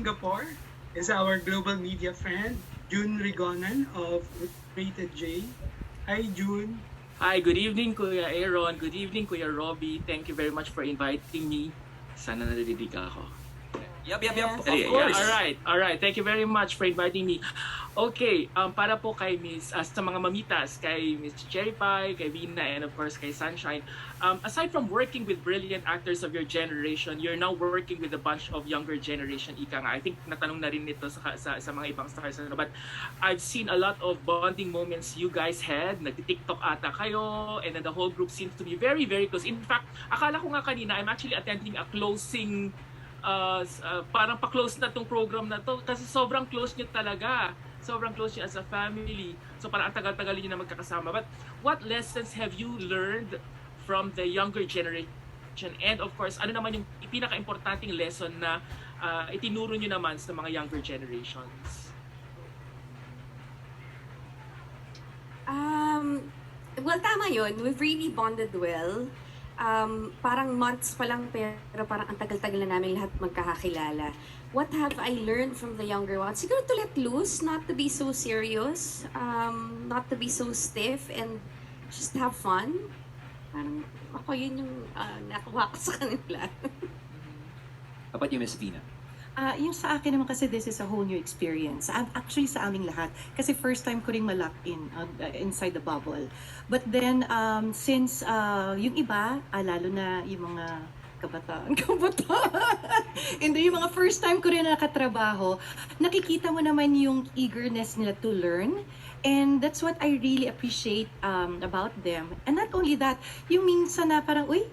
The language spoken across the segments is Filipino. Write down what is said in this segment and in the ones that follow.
Singapore is our global media friend, June Rigonan of Rated J. Hi, June. Hi, good evening Kuya Aaron. Good evening Kuya Robbie. Thank you very much for inviting me. Sana narinig ako. Yup, Yes. of course. All right. Thank you very much for inviting me. Okay, para po kay sa mga mamitas, kay Miss Cherry Pie, kay Vina, and of course kay Sunshine. Aside from working with brilliant actors of your generation, you're now working with a bunch of younger generation, ika nga. I think natanong na rin nito sa mga ibang stars. But I've seen a lot of bonding moments you guys had. Nag-TikTok ata kayo, and then the whole group seems to be very, very close. In fact, akala ko nga kanina, I'm actually attending a closing parang pa-close na tong program na to kasi sobrang close nyo talaga. Sobrang close nyo as a family. So parang ang tagal-tagal nyo na magkakasama. But what lessons have you learned from the younger generation? And of course, ano naman yung pinaka-importanting lesson na itinuro nyo naman sa mga younger generations? Well, tama yun. We've really bonded well. Parang months pa lang pero parang ang tagal-tagal na namin lahat magkakakilala. What have I learned from the younger ones? Siguro to let loose, not to be so serious, not to be so stiff, and just have fun. Parang ako yun yung nakuha ko sa kanila. How about you, Miss Vina? Yung sa akin naman kasi this is a whole new experience. Actually sa aming lahat. Kasi first time ko rin ma-lock in inside the bubble. But then, since yung iba, lalo na yung mga kabataan, hindi yung mga first time ko rin nakatrabaho, nakikita mo naman yung eagerness nila to learn. And that's what I really appreciate about them. And not only that, yung minsan na parang, uy,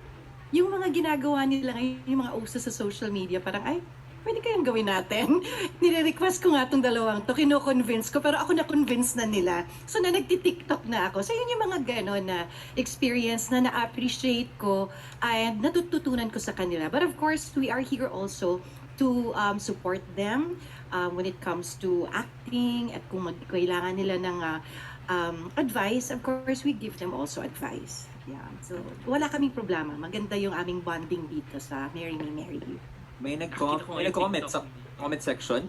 yung mga ginagawa nila ngayon, yung mga uso sa social media, parang, ay, pwede kayang gawin natin. Nire-request ko nga itong dalawang to, kino-convince ko, pero ako na-convince na nila. So na nagti-TikTok na ako. So yun yung mga gano'n na experience na na-appreciate ko and natututunan ko sa kanila. But of course, we are here also to support them when it comes to acting at kung kailangan nila ng advice, of course, we give them also advice. Yeah. So wala kaming problema. Maganda yung aming bonding dito sa Marry Me, Marry You. May nag-comment sa comment section.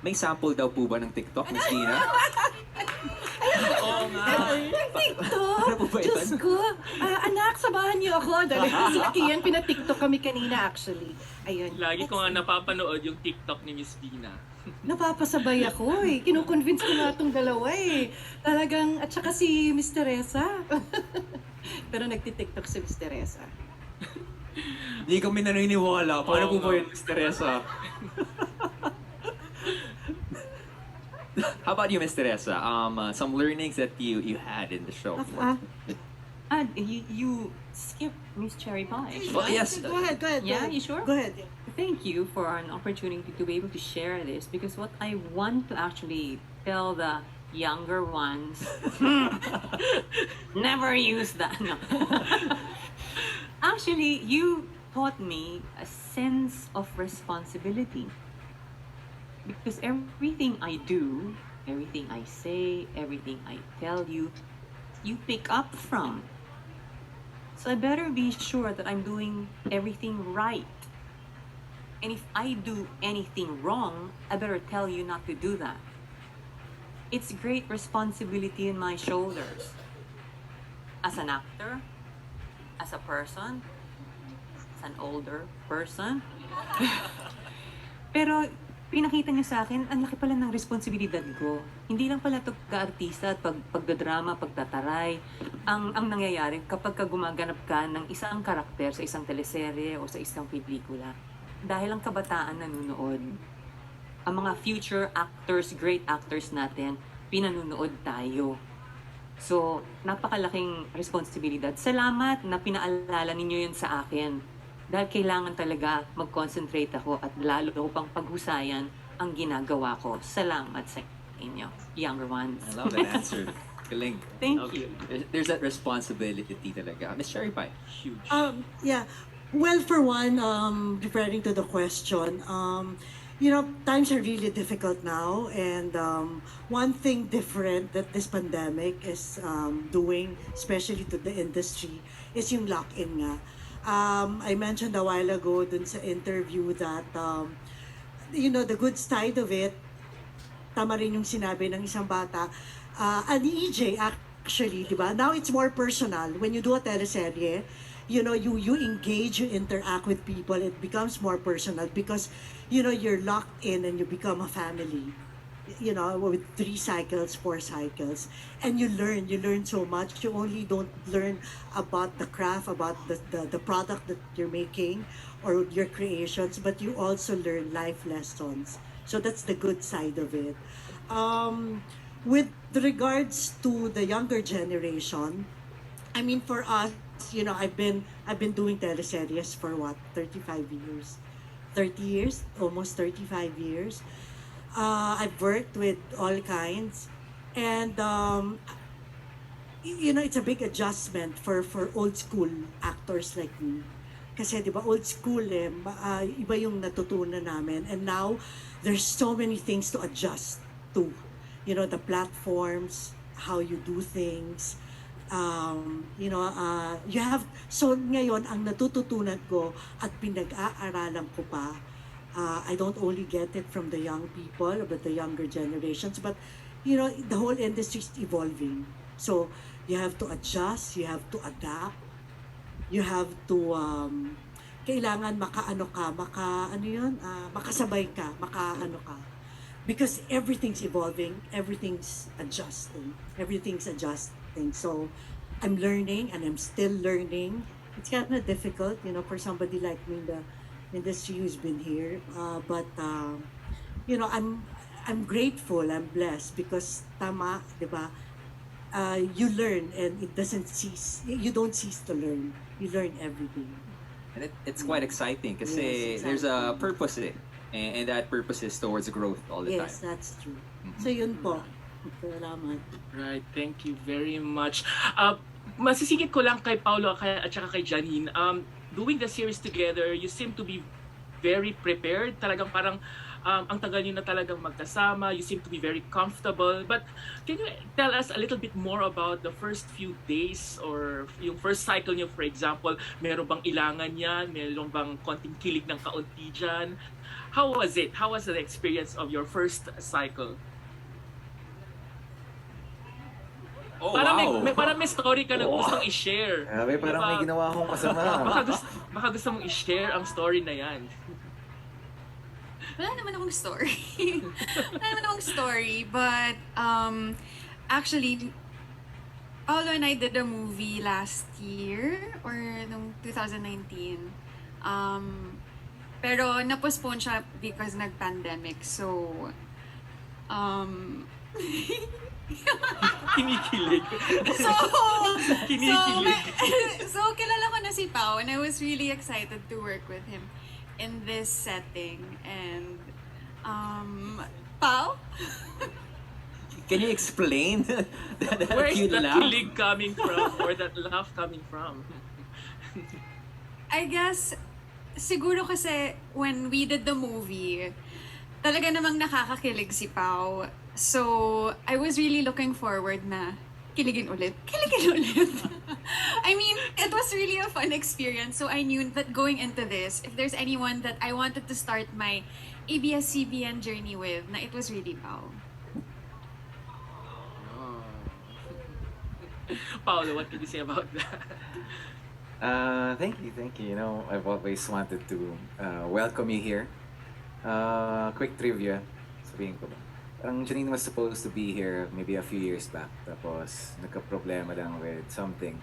May sample daw po ba ng TikTok, Miss Vina? Oo nga. TikTok? Ano po ba Diyos yan? ko. Anak, sabahan niyo ako. Dahil si Kian, pina-TikTok kami kanina actually. Ayun. Lagi ko nga napapanood yung TikTok ni Miss Vina. Napapasabay ako eh. Kino-convince ko nga itong dalawa eh. Talagang, at saka si Miss Teresa. Pero nagti-TikTok si Miss Teresa. Hindi kami naniniwala. Paano po ba yun, Miss Teresa? How about you, Miss Teresa? Some learnings that you had in the show. You skipped Miss Cherry Pie. Well, yes. Go ahead. Yeah, you sure? Go ahead. Thank you for an opportunity to be able to share this because what I want to actually tell the younger ones, never use that. No. Actually, you taught me a sense of responsibility because everything I do, everything I say, everything I tell you, you pick up from. So I better be sure that I'm doing everything right. And if I do anything wrong, I better tell you not to do that. It's great responsibility in my shoulders. As an actor, as a person, as an older person. Pero pinakita niya sa akin, ang laki pala ng responsibilidad ko. Hindi lang pala ito ka-artista at pagdadrama, pagtataray. Ang nangyayari kapag gumaganap ka ng isang karakter sa isang teleserye o sa isang pelikula. Dahil ang kabataan nanonood, ang mga future actors, great actors natin, pinanunood tayo. So, napakalaking responsibilidad. Salamat na pinaalala ninyo yun sa akin. Dahil kailangan talaga mag-concentrate ako at lalo pang paghusayan ang ginagawa ko. Salamat sa inyo, younger ones. I love that answer. Galing. Thank you. There's that responsibility talaga. Miss Cherry Pie. Huge. Yeah. Well, for one, referring to the question, times are really difficult now, and one thing different that this pandemic is doing, especially to the industry, is yung lock-in nga. I mentioned a while ago dun sa interview that the good side of it, tama rin yung sinabi ng isang bata, an EJ actually, di ba? Now it's more personal. When you do a teleserye, you engage, you interact with people, it becomes more personal because, you're locked in and you become a family. With 3 cycles, 4 cycles. And you learn so much. You only don't learn about the craft, about the product that you're making or your creations, but you also learn life lessons. So that's the good side of it. With regards to the younger generation, I mean, for us, I've been doing teleseries for what, 35 years, 30 years, almost 35 years. I've worked with all kinds, and it's a big adjustment for old school actors like me. Kasi 'di ba old school iba yung natutunan namin, and now there's so many things to adjust to. The platforms, how you do things. You have, so ngayon ang natututunan ko at pinag-aaralan ko pa, I don't only get it from the young people, but the younger generations, but the whole industry is evolving. So you have to adjust, you have to adapt, you have to kailangan makasabay ka, because everything's evolving, everything's adjusting. So I'm learning and I'm still learning. It's kind of difficult, for somebody like me in the industry who's been here. But I'm grateful, I'm blessed because tama, 'di ba? You learn and it doesn't cease. You don't cease to learn. You learn every day. And it's quite exciting kasi Yes, there's a exactly. purpose and that purpose is towards growth all the Yes, time. that's true. So yun po. Salamat. Right, thank you very much. Masisingit ko lang kay Paulo at saka kay Janine. Doing the series together, you seem to be very prepared. Talagang parang ang tagal niyo na talagang magkasama. You seem to be very comfortable. But can you tell us a little bit more about the first few days or yung first cycle niyo, for example? Meron bang ilangan yan? Meron bang konting kilig ng kaunti dyan? How was it? How was the experience of your first cycle? Oh, Parang wow! parang may story ka na gustong i-share. Grabe, parang may ginawa akong masama. Baka gusto mong i-share ang story na yan. Wala naman akong story. Wala naman akong story, but actually, Paulo and I did a movie last year or nung 2019. Pero na-postpone siya because nag-pandemic. So, Kinikilig. so, Kinikilig. so kilala ko na si Pao and I was really excited to work with him in this setting. And, Pao? Can you explain that Where is cute that laugh? kilig coming from or that laugh coming from? I guess, siguro kasi when we did the movie, talaga namang nakakakilig si Pao. So, I was really looking forward na kiligin ulit. I mean, it was really a fun experience. So, I knew that going into this, if there's anyone that I wanted to start my ABS-CBN journey with, na it was really Pao. Paulo, what can you say about that? Thank you. I've always wanted to welcome you here. Quick trivia, sabihin ko ba? Parang Janine was supposed to be here maybe a few years back. Tapos, nagka-problema lang with something.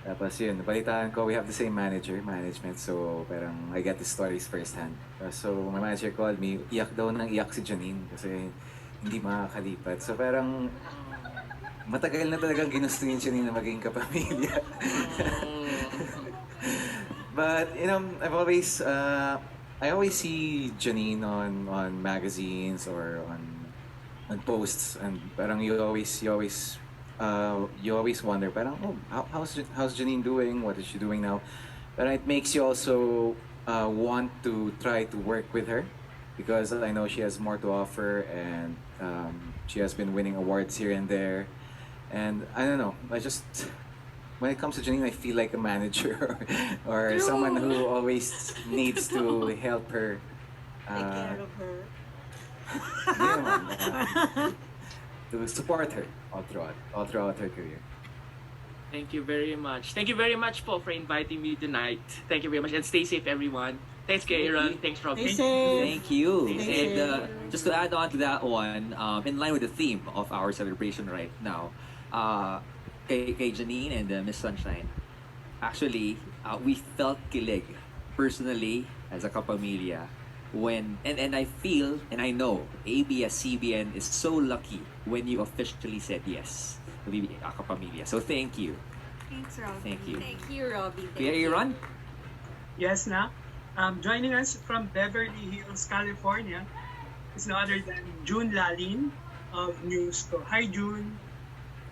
Tapos yun, nabalitaan ko, we have the same management. So, parang I get the stories firsthand. So, my manager called me, iyak daw nang iyak si Janine kasi hindi makakalipat. So, parang matagal na talagang ginusto ni Janine na maging kapamilya. But, I always see Janine on magazines or on posts, and parang you always wonder, parang how's Janine doing? What is she doing now? But it makes you also want to try to work with her because I know she has more to offer, and she has been winning awards here and there. And I don't know, when it comes to Janine, I feel like a manager or someone who always needs to help her Take care of her. Yun, to support her all throughout her career. Thank you very much. Thank you very much po for inviting me tonight. Thank you very much. And stay safe, everyone. Thanks, kay Aaron. Thanks, Robin. Stay safe. Thank you. Thank And you. just to add on to that one, in line with the theme of our celebration right now, kay Janine and Miss Sunshine, actually, we felt kilig personally as a Kapamilya when, and I feel and I know ABS-CBN is so lucky when you officially said yes to be a Kapamilya. So thank you. Thanks, Rob. Thank you. Thank you, Robbie. Kuya Aaron? Yes, na. Joining us from Beverly Hills, California, is no other than June Lalin of Newsco. Hi, June.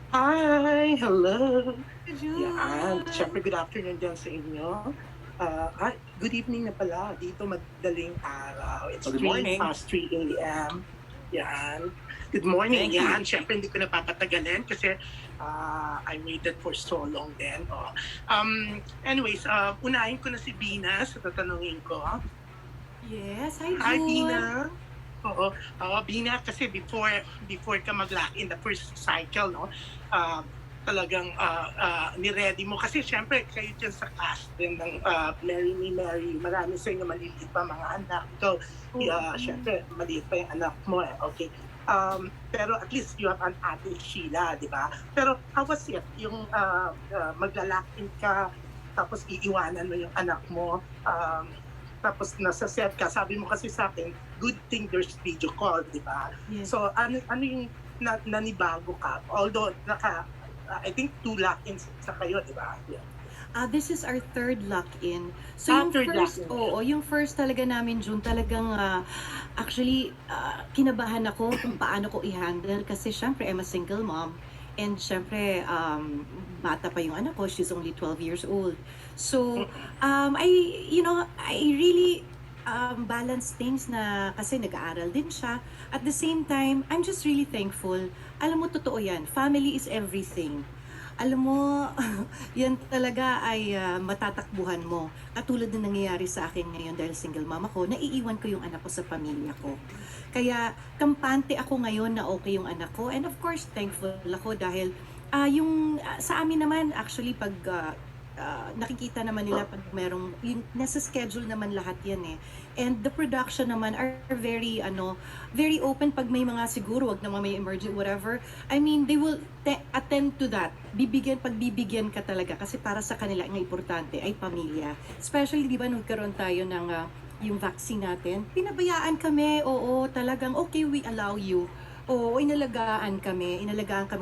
Hi! Hello! June. Yan. Siyempre, good afternoon dyan sa inyo. Good evening na pala. Dito madaling araw. It's Good morning. 3 a.m. Yan. Good morning. Thank you. Yan. Siyempre, hindi ko na papatagalin kasi I waited for so long then. Anyways, unahin ko na si Bina sa tatanungin ko. Yes, hi, June. Hi, Bina. Oo, Bina, kasi before ka mag-lock in the first cycle, no, talagang ni-ready mo. Kasi syempre, kayo dyan sa cast din ng Marry Me, Marry You. Marami sa inyo maliliit pa mga anak. Ikaw, syempre, maliit pa yung anak mo eh. Okay. Pero at least you have an ate Sheila, di ba? Pero how was it? Yung magla-lock in ka, tapos iiwanan mo yung anak mo, tapos nasa set ka, sabi mo kasi sa akin, good thing there's video call, di ba? Yes. So, ano yung nanibago ka? Although, I think 2 lock-ins sa kayo, di ba? Yeah. This is our third lock-in. So Third first, lock-in. yung first talaga namin, June, talagang actually kinabahan ako kung paano ko i-handle kasi syempre I'm a single mom and syempre bata pa yung anak ko, she's only 12 years old. So I really balance things na kasi nag-aaral din siya. At the same time, I'm just really thankful. Alam mo, totoo yan. Family is everything. Alam mo, yan talaga ay matatakbuhan mo. Katulad na nangyayari sa akin ngayon dahil single mom ako, naiiwan ko yung anak ko sa pamilya ko. Kaya kampante ako ngayon na okay yung anak ko. And of course, thankful ako dahil sa amin naman, actually, pag nakikita naman nila pag merong, yung nasa schedule naman lahat yan eh. And the production naman are very very open pag may mga siguro wag naman may emergency whatever. I mean, they will attend to that. Pagbibigyan ka talaga kasi para sa kanila ang importante ay pamilya. Especially, di ba, nung karoon tayo ng yung vaccine natin, pinabayaan kami, oo, talagang okay, we allow you. Oo, inalagaan kami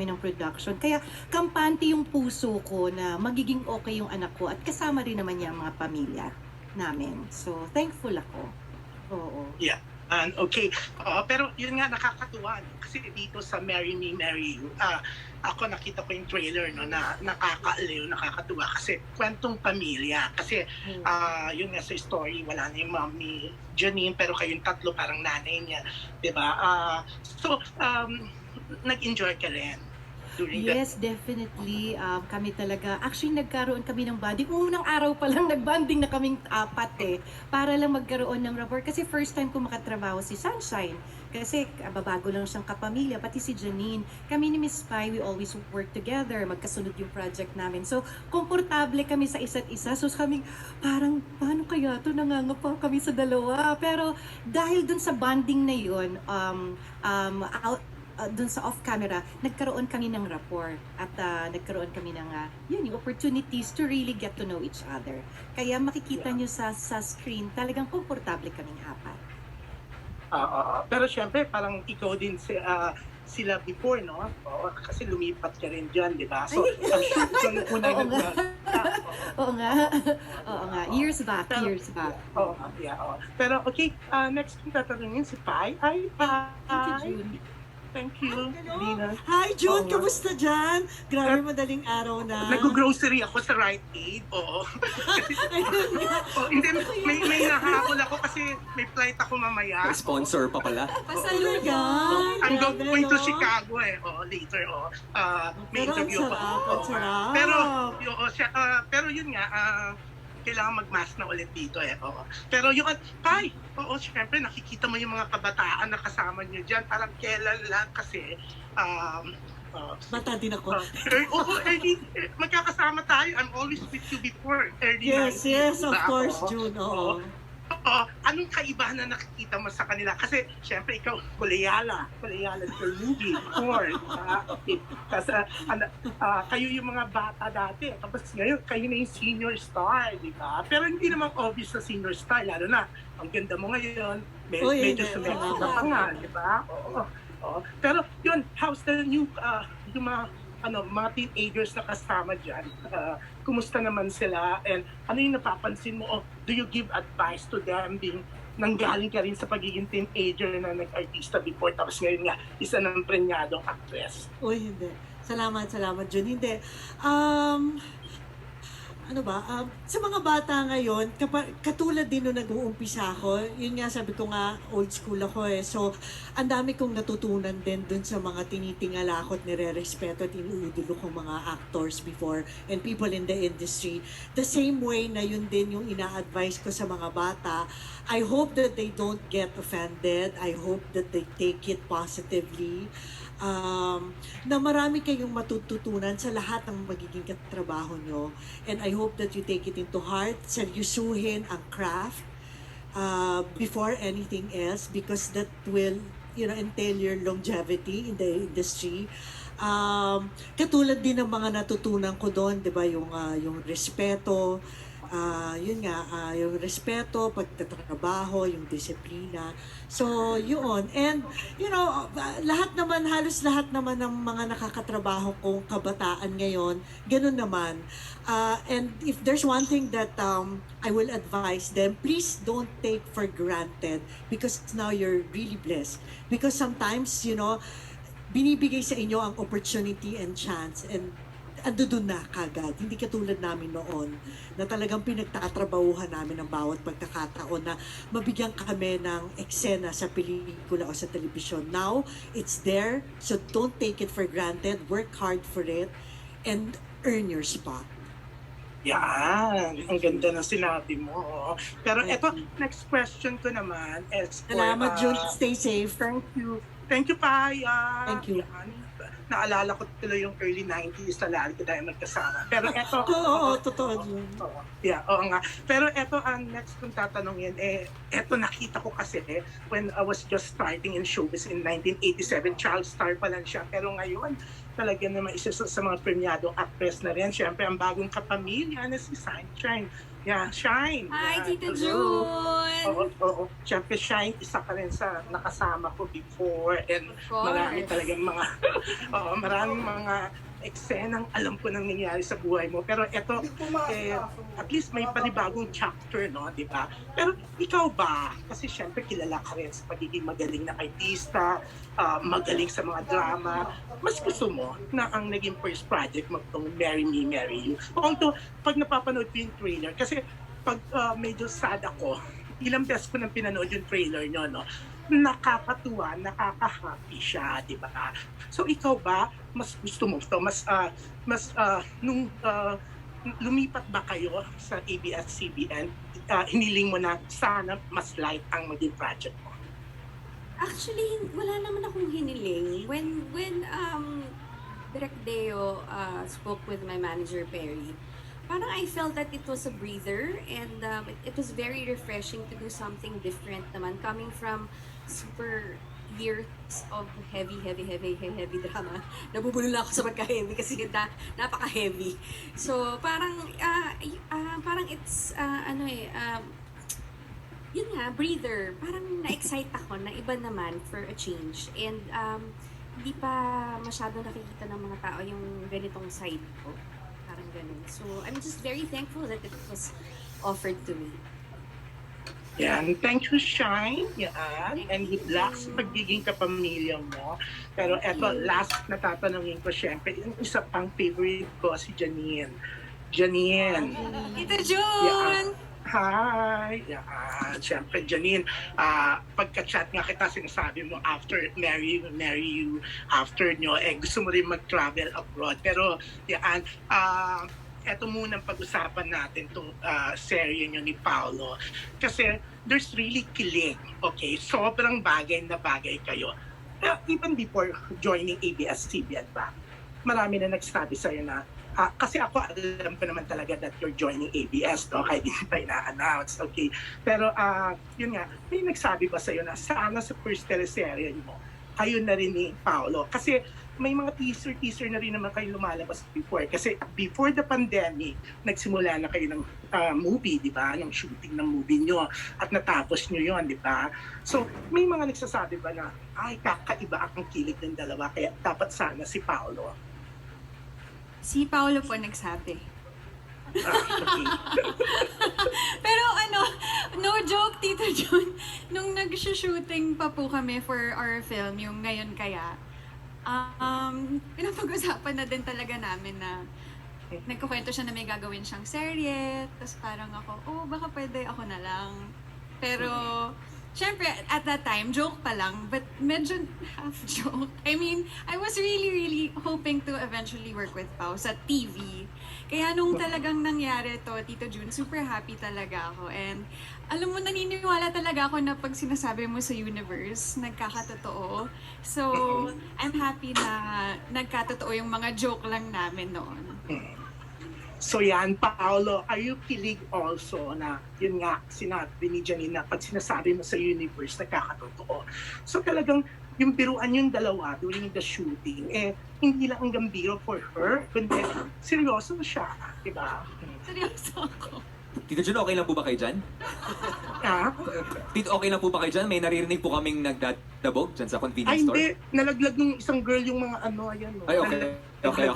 ng production. Kaya kampante yung puso ko na magiging okay yung anak ko at kasama rin naman niya ang mga pamilya namin. So, thankful ako. Oo. Yeah. Okay. Pero yun nga nakakatuwa no? Kasi dito sa Marry Me, Marry You, ako nakita ko yung trailer no, na nakakaaliw, nakakatuwa kasi kwentong pamilya. Kasi yun nga sa story, wala na yung mommy Janine, pero kayong tatlo parang nanay niya. Diba? So, nag-enjoy ka rin during that. Yes, definitely. Kami talaga, actually nagkaroon kami ng bonding. Unang araw pa lang nagbanding na kaming apat eh. Para lang magkaroon ng rapport. Kasi first time ko makatrabaho si Sunshine. Kasi babago lang siyang kapamilya. Pati si Janine. Kami ni Miss Pai, we always work together. Magkasunod yung project namin. So, komportable kami sa isa't isa. So, kami parang, paano kaya ito? Nangangapa kami sa dalawa. Pero dahil dun sa bonding na yun, dun sa off-camera, nagkaroon kami ng rapport at nagkaroon kami ng yung opportunities to really get to know each other. Kaya makikita nyo sa screen, talagang komportable kaming apat. Pero syempre, parang ikaw din sila before, no? Kasi lumipat ka rin dyan, di ba? So, I'm sure ikaw na unang Oo nga. Years back. Pero okay, next kong tatanungin si Pai. Hi, Pai. Thank you, June. Thank you, Lina. Hi, June! Kamusta dyan? Grabe, madaling araw na. Nag-grocery ako sa Rite Aid. Oo. Hindi, may nahabol ako kasi may flight ako mamaya. May sponsor pa pala. Pasalugan! I'm going to Chicago later. May Pero ang interview sarap, ang sarap. Pero yun nga, kailangan mag-mask na ulit dito eh. Oo. Pero yun, Pai, oo, syempre nakikita mo yung mga kabataan na kasama nyo dyan. Parang kailan lang kasi, Bata din ako. Oo, early, magkakasama tayo. I'm always with you before, early Yes, 90s, yes, of diba? course, Oo. June. Oo. Oo. Anong kaibahan na nakikita mo sa kanila? Kasi, syempre, ikaw, Kuleyala sa movie before. Kasi, kayo yung mga bata dati. Tapos ngayon, kayo na yung senior star, di ba? Pero hindi naman obvious na senior star, lalo na, ang ganda mo ngayon, medyo sumexy ka pa nga, di ba? Oo. Oo. Pero yun, how's the new, yung mga teenagers na kasama dyan? Kumusta naman sila? And ano yung napapansin mo? O do you give advice to them being nanggaling ka rin sa pagiging teenager na nag-artista before tapos ngayon nga isa ng prenyadong actress? Uy, hindi. Salamat, Jun. Hindi. Ano ba, sa mga bata ngayon, katulad din nung nag-uumpisa ako, yun nga sabi ko nga, old school ako eh. So, ang dami kong natutunan din dun sa mga tinitingala ko at nire-respeto at inuudulo kong mga actors before and people in the industry. The same way na yun din yung ina-advise ko sa mga bata, I hope that they don't get offended. I hope that they take it positively. Na marami kayong matututunan sa lahat ng magiging katrabaho nyo. And I hope that you take it into heart, seryosuhin ang craft before anything else because that will, entail your longevity in the industry. Katulad din ng mga natutunan ko doon, 'di ba, yung respeto, yung respeto, pagtatrabaho, yung disiplina. So, yun. And, halos lahat naman ng mga nakakatrabaho kong kabataan ngayon, ganun naman. And if there's one thing that I will advise them, please don't take for granted because now you're really blessed. Because sometimes, binibigay sa inyo ang opportunity and chance and ando doon na kagad. Hindi katulad namin noon na talagang pinagtatrabahuhan namin ng bawat pagkakataon na mabigyan kami ng eksena sa pelikula o sa telebisyon. Now, it's there. So don't take it for granted. Work hard for it and earn your spot. Yan. Ang ganda ng sinabi mo. Pero eto, next question ko naman is for... Salamat, June. Stay safe. Thank you. Thank you, Pai. Thank you. Naalala ko tuloy yung early 90s na lagi ko tayo magkasama. Pero eto... Oo, totoo yun. Oo nga. Pero eto ang next kong tatanungin, eto nakita ko kasi when I was just starting in showbiz in 1987, child star pa lang siya. Pero ngayon, talaga naman isa sa mga premiadong actress na rin. Siyempre, ang bagong kapamilya na si Sunshine. Yeah, Shine. Hi, Yeah. Tita Hello. June! Oo. Siyempre, Shine, isa ka rin sa nakasama ko before. And marami talagang mga, maraming mga eksenang alam ko nang nangyari sa buhay mo. Pero eto, at least may panibagong chapter, no? Di ba? Pero ikaw ba? Kasi syempre kilala ka rin sa pagiging magaling na artista, magaling sa mga drama. Mas gusto mo na ang naging first project mo itong Marry Me, Marry You. Although, pag napapanood ko yung trailer, kasi pag medyo sad ako, ilang beses ko nang pinanood yung trailer nyo, no? Nakakatuwa, nakaka-happy siya, di ba? So ikaw ba, mas gusto mo ito? Nung lumipat ba kayo sa ABS-CBN, hiniling mo na sana mas light ang maging project mo? Actually, wala naman akong hiniling. When Direk Deo spoke with my manager, Perry, parang I felt that it was a breather and it was very refreshing to do something different naman coming from super years of heavy drama. Nabubulol ako sa pagka-heavy kasi napaka-heavy. So parang it's yun nga, breather. Parang na-excite ako na iba naman for a change. And hindi pa masyado nakikita ng mga tao yung ganitong side ko. Parang ganun. So I'm just very thankful that it was offered to me. Yan. Thank you, Shine. Yan. And good luck sa pagiging kapamilya mo. Pero eto, last na tatanungin ko, syempre, yung isa pang favorite ko, si Janine. Janine. Tita June! Yan. Hi! Yan. Syempre, Janine, pagka-chat nga kita, sinasabi mo after marry you, after nyo, gusto mo rin mag-travel abroad. Pero, yan, eto muna ang pag-usapan natin itong serye nyo ni Paulo. Kasi there's really kilig, okay? Sobrang bagay na bagay kayo. Even before joining ABS-CBN ba, marami na nagsabi sa'yo na, kasi ako alam ko naman talaga that you're joining ABS, no? Kahit hindi pa ina-announce, okay? Pero yun nga, may nagsabi ba sa'yo na sana sa first teleserye mo, kayo na rin ni Paulo? Kasi may mga teaser na rin naman kayo lumalabas before. Kasi before the pandemic, nagsimula na kayo ng movie, di ba? Ng shooting ng movie nyo. At natapos nyo yon, di ba? So, may mga nagsasabi ba na, ay, kakaiba ang kilig ng dalawa, kaya dapat sana si Paulo. Si Paulo po nagsabi. Okay. Pero no joke, Tito Jun, nung nag-shooting pa po kami for our film, yung Ngayon Kaya, pinapag-usapan na din talaga namin na nagkukwento siya na may gagawin siyang serye, tapos parang ako, baka pwede ako na lang. Pero, syempre, at that time, joke pa lang, but medyo half joke. I mean, I was really hoping to eventually work with Pao sa TV. Kaya nung talagang nangyari to, Tito Jun, super happy talaga ako. And alam mo, naniniwala talaga ako na pag sinasabi mo sa universe, nagkakatotoo. So, I'm happy na nagkatotoo yung mga joke lang namin noon. So yan, Paulo, are you kilig also na, yun nga, sinabi ni Janine na pag sinasabi mo sa universe, nagkakatotoo. So talagang yung biruan yung dalawa during the shooting, hindi lang ang gambiro for her, kundi seryoso siya, di ba? Seryoso ako. Tito Jun, okay lang po ba kayo dyan? Tito, okay lang po ba kayo dyan? May naririnig po kaming nagdadabog dyan sa convenience store. Ay, hindi. Nalaglag ng isang girl yung mga ayan. Ay, okay. Okay.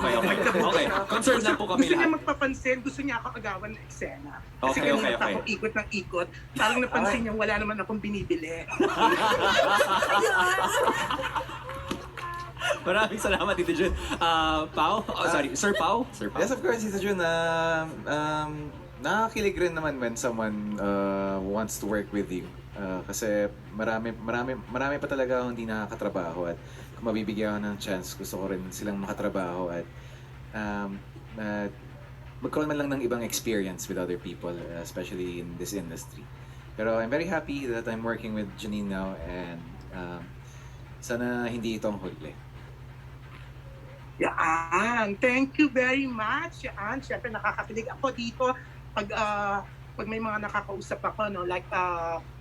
Concerned lang po kami gusto lahat. niya magpapansin, gusto niya ako agawan ng eksena. Kasi Okay. ako ikot ng ikot. Parang napansin niya wala naman akong binibili. Maraming salamat, Tito Jun. Pao? Sir Pao? Sir Pao? Yes, of course, Tito Jun. Nakakilig rin naman when someone wants to work with you. Kasi marami pa talaga akong hindi nakakatrabaho at kung mabibigyan ako ng chance, gusto ko rin silang makatrabaho at magkaroon man lang ng ibang experience with other people, especially in this industry. Pero I'm very happy that I'm working with Janine now and sana hindi ito ang huli. Yan. Thank you very much. Yan. Siyempre nakakakilig ako dito pag may mga nakakausap ako, no, like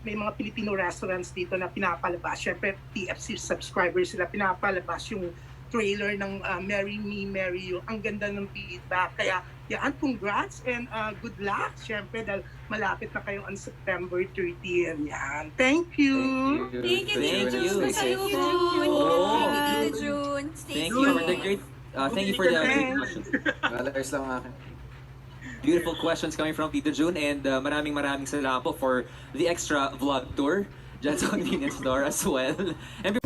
may mga Filipino restaurants dito na pinapalabas. Siyempre, TFC subscribers sila, pinapalabas yung trailer ng Marry Me, Marry You. Ang ganda ng feedback. Kaya, yan, congrats and good luck. Siyempre, dahil malapit na kayo on September 30. Yan. Thank you. Thank you, Thank Tito you. Jun. Stay Thank safe. you, Oh. Tito Jun. Stay Thank you for safe. the great... thank you for the great questions. Ayos lang ang akin. Beautiful questions coming from Tito Jun and maraming salamat po for the extra vlog tour dyan sa convenience store as well. And